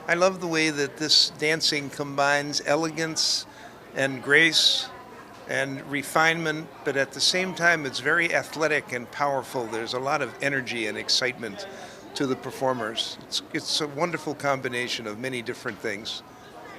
I love the way that this dancing combines elegance and grace and refinement, but at the same time it's very athletic and powerful. There's a lot of energy and excitement to the performers. It's a wonderful combination of many different things.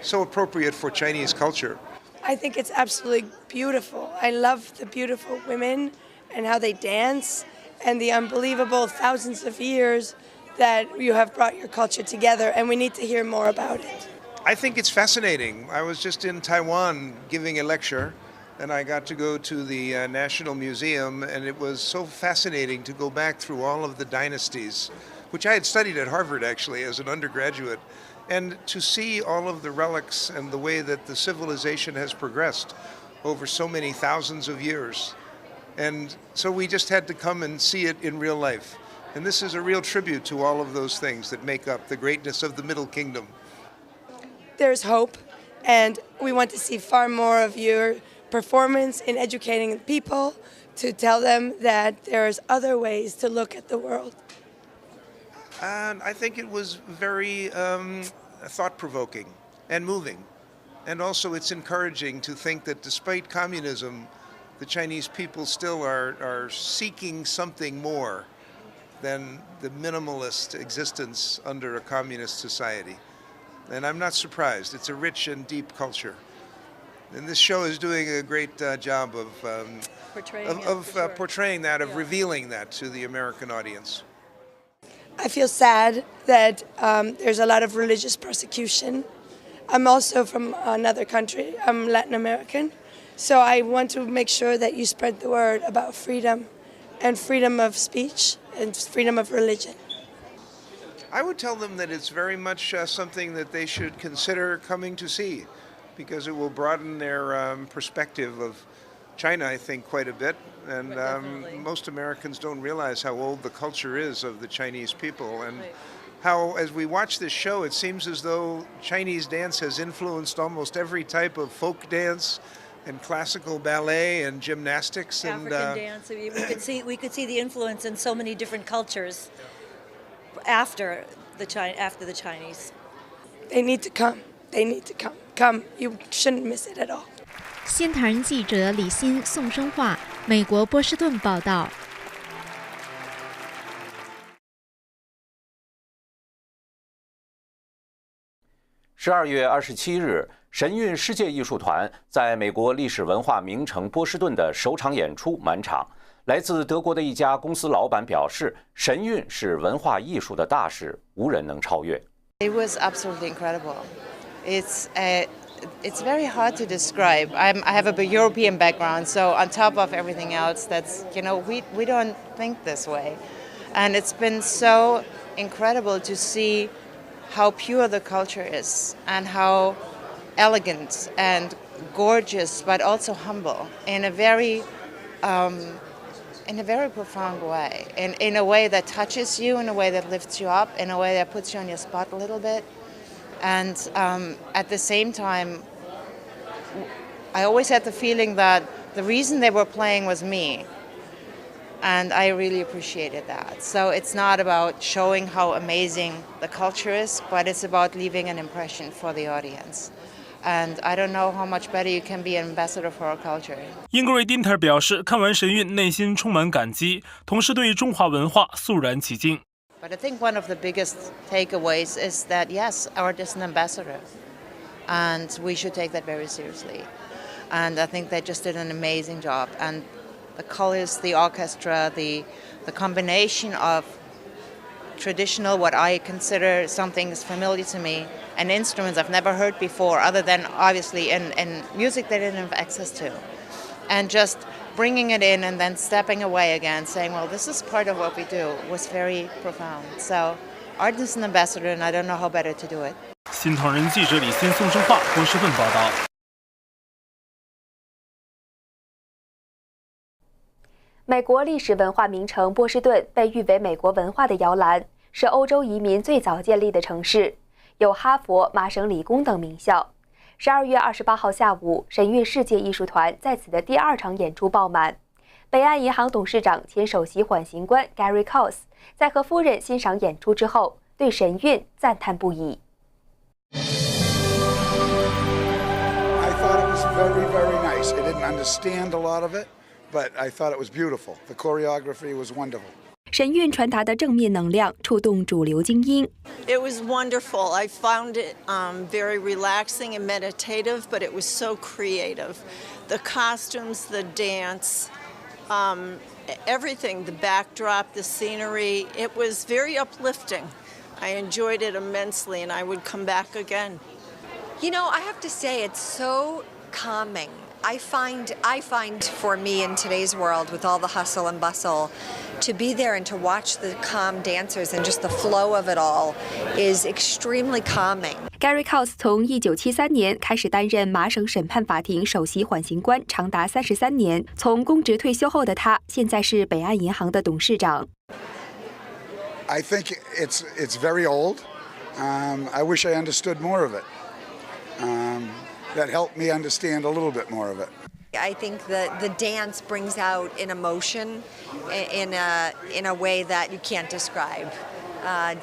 So appropriate for Chinese culture. I think it's absolutely beautiful. I love the beautiful women and how they dance and the unbelievable thousands of years that you have brought your culture together, and we need to hear more about it. I think it's fascinating. I was just in Taiwan giving a lecture, and I got to go to the National Museum, and it was so fascinating to go back through all of the dynasties, which I had studied at Harvard actually as an undergraduate, and to see all of the relics and the way that the civilization has progressed over so many thousands of years. And so we just had to come and see it in real life. And this is a real tribute to all of those things that make up the greatness of the Middle Kingdom. There's hope, and we want to see far more of your performance in educating people to tell them that there's other ways to look at the world. And I think it was very thought-provoking and moving. And also it's encouraging to think that despite communism, the Chinese people still are seeking something more than the minimalist existence under a communist society. And I'm not surprised. It's a rich and deep culture. And this show is doing a great job of portraying that, of revealing that to the American audience. I feel sad that there's a lot of religious persecution. I'm also from another country. I'm Latin American. So I want to make sure that you spread the word about freedom and freedom of speech and freedom of religion. I would tell them that it's very much something that they should consider coming to see, because it will broaden their perspective of China, I think, quite a bit. And most Americans don't realize how old the culture is of the Chinese people, and how, as we watch this show, it seems as though Chinese dance has influenced almost every type of folk dance and classical ballet and gymnastics. African dance. We could see the influence in so many different cultures after the Chinese. They need to come. They need to come. Come. You shouldn't miss it at all. 新唐人记者李欣、宋生化，美国波士顿报道。12月27日，神韵世界艺术团在美国历史文化名城波士顿的首场演出满场。来自德国的一家公司老板表示，神韵是文化艺术的大事，无人能超越。It was absolutely incredible. It's very hard to describe. I have a European background, so on top of everything else, that's, we don't think this way. And it's been so incredible to see how pure the culture is and how elegant and gorgeous, but also humble in a very profound way, in a way that touches you, in a way that lifts you up, in a way that puts you on your spot a little bit. And at the same time, I always had the feeling that the reason they were playing was me. And I really appreciated that. So it's not about showing how amazing the culture is, but it's about leaving an impression for the audience. And I don't know how much better you can be an ambassador for our culture. 英格瑞丁特尔表示，看完神韵，内心充满感激，同时对中华文化肃然起敬。But I think one of the biggest takeaways is that, yes, art is an ambassador, and we should take that very seriously. And I think they just did an amazing job. And the colors, the orchestra, the combination of traditional, what I consider something is familiar to me, and instruments I've never heard before, other than obviously in music they didn't have access to. And just bringing it in and then stepping away again, saying, well, this is part of what we do, was very profound. So art is an ambassador, and I don't know how better to do it. 新唐人记者李欣、宋生化，波士顿报道。美国历史文化名城波士顿被誉为美国文化的摇篮，是欧洲移民最早建立的城市，有哈佛、麻省理工等名校。12月28号下午，神韵世界艺术团在此的第2场演出爆满。北岸银行董事长兼首席缓刑官 Gary Cos 在和夫人欣赏演出之后，对神韵赞叹不已。Very, very nice. I didn't understand a lot of it, but I thought it was beautiful. The choreography was wonderful. 神韵传达的正面能量触动主流精英。It was wonderful. I found it very relaxing and meditative, but it was so creative. The costumes, the dance, everything, the backdrop, the scenery, it was very uplifting. I enjoyed it immensely, and I would come back again. You know, I have to say it's so calming. I find for me in today's world with all the hustle and bustle, to be there and to watch the calm dancers and just the flow of it all is extremely calming. Gary Coutts 从1973年开始担任麻省审判法庭首席缓刑官，长达33年。从公职退休后的他，现在是北岸银行的董事长。I think it's very old. I wish I understood more of it. That helped me understand a little bit more of it. I think that the dance brings out an emotion in a way that you can't describe.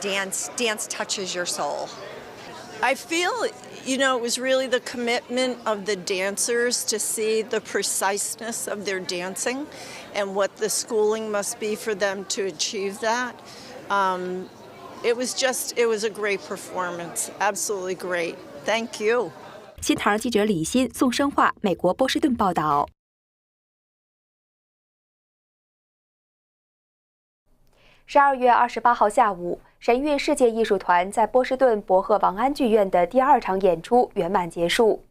Dance touches your soul. I feel, you know, it was really the commitment of the dancers to see the preciseness of their dancing and what the schooling must be for them to achieve that. It was a great performance. Absolutely great. Thank you. 新唐人记者李欣、宋生化，美国波士顿报道。12月28号下午，神韵世界艺术团在波士顿伯赫王安剧院的第2场演出圆满结束。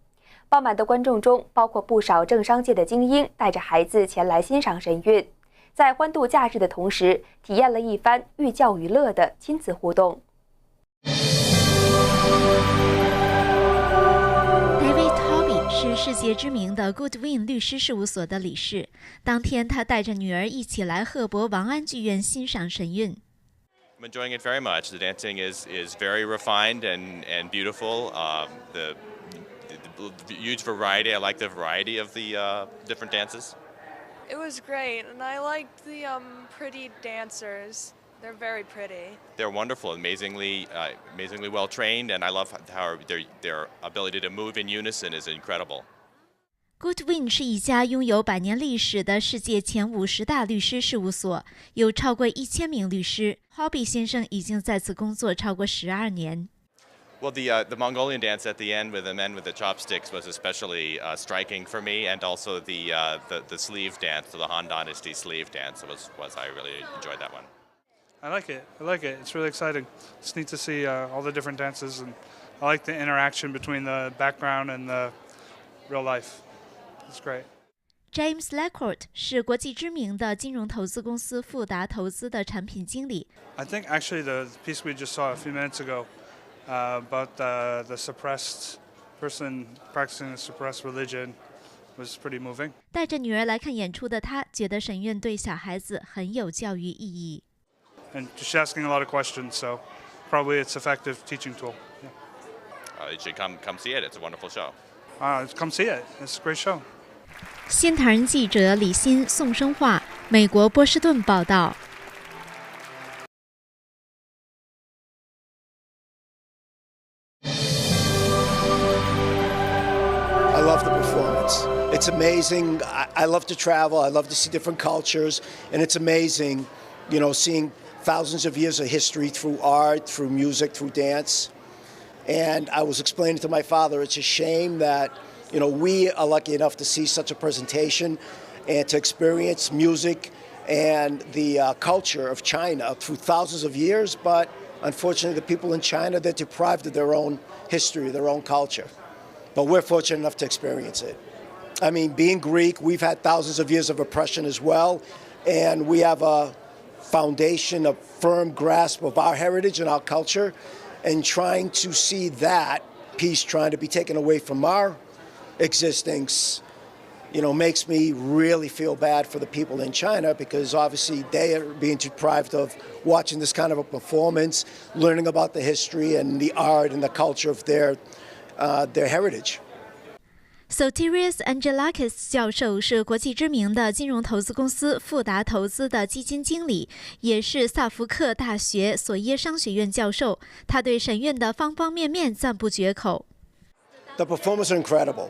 爆满的观众中，包括不少政商界的精英，带着孩子前来欣赏神韵，在欢度假日的同时，体验了一番寓教于乐的亲子互动。是世界知名的 Goodwin 律师事务所的理事。当天，他带着女儿一起来赫伯王安剧院欣赏神韵。I'm enjoying it very much. The dancing is very refined and beautiful. The huge variety. I like the variety of the different dances. It was great, and I liked the pretty dancers. They're very pretty. They're wonderful, amazingly well trained, and I love how their ability to move in unison is incredible. Goodwin 是一家拥有100年历史的世界前50大律师事务所，有超过1000名律师。Hobby 先生已经在此工作超过12年。Well, the Mongolian dance at the end with the men with the chopsticks was especially striking for me, and also the sleeve dance, the Han Dynasty sleeve dance was I really enjoyed that one. I like it. It's really exciting. It's neat to see all the different dances, and I like the interaction between the background and the real life. It's great. James Lecourt 是国际知名的金融投资公司富达投资的产品经理。I think actually the piece we just saw a few minutes ago about the suppressed person practicing the suppressed religion was pretty moving. 带着女儿来看演出的他，觉得神韵对小孩子很有教育意义。And she's asking a lot of questions, so probably it's an effective teaching tool. Yeah. You should come see it. It's a wonderful show. Come see it. It's a great show. 新唐人记者李欣、宋生化，美国波士顿报道。I love the performance. It's amazing. I love to travel. I love to see different cultures, and it's amazing, you know, seeing thousands of years of history through art, through music, through dance. And I was explaining to my father, it's a shame that, you know, we are lucky enough to see such a presentation and to experience music and the culture of China through thousands of years. But unfortunately, the people in China, they're deprived of their own history, their own culture. But we're fortunate enough to experience it. I mean, being Greek, we've had thousands of years of oppression as well. And we have a foundation, a firm grasp of our heritage and our culture, and trying to see that piece trying to be taken away from our existence, you know, makes me really feel bad for the people in China, because obviously they are being deprived of watching this kind of a performance, learning about the history and the art and the culture of their heritage. Soterios Angelakis 教授是国际知名的金融投资公司富达投资的基金经理，也是萨福克大学索耶商学院教授。他对神韵的方方面面赞不绝口。The performers are incredible.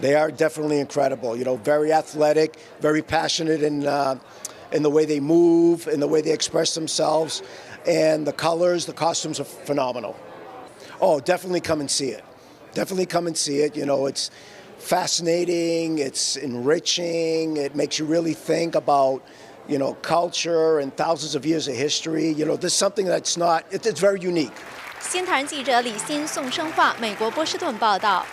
They are definitely incredible. Very athletic, very passionate in the way they move, in the way they express themselves, and the colors, the costumes are phenomenal. Oh, definitely come and see it. Definitely come and see it. It's fascinating, it's enriching, it makes you really think about, culture and thousands of years of history. There's something that's not, it's very unique. 新唐人记者李欣、宋生化，美国波士顿报道。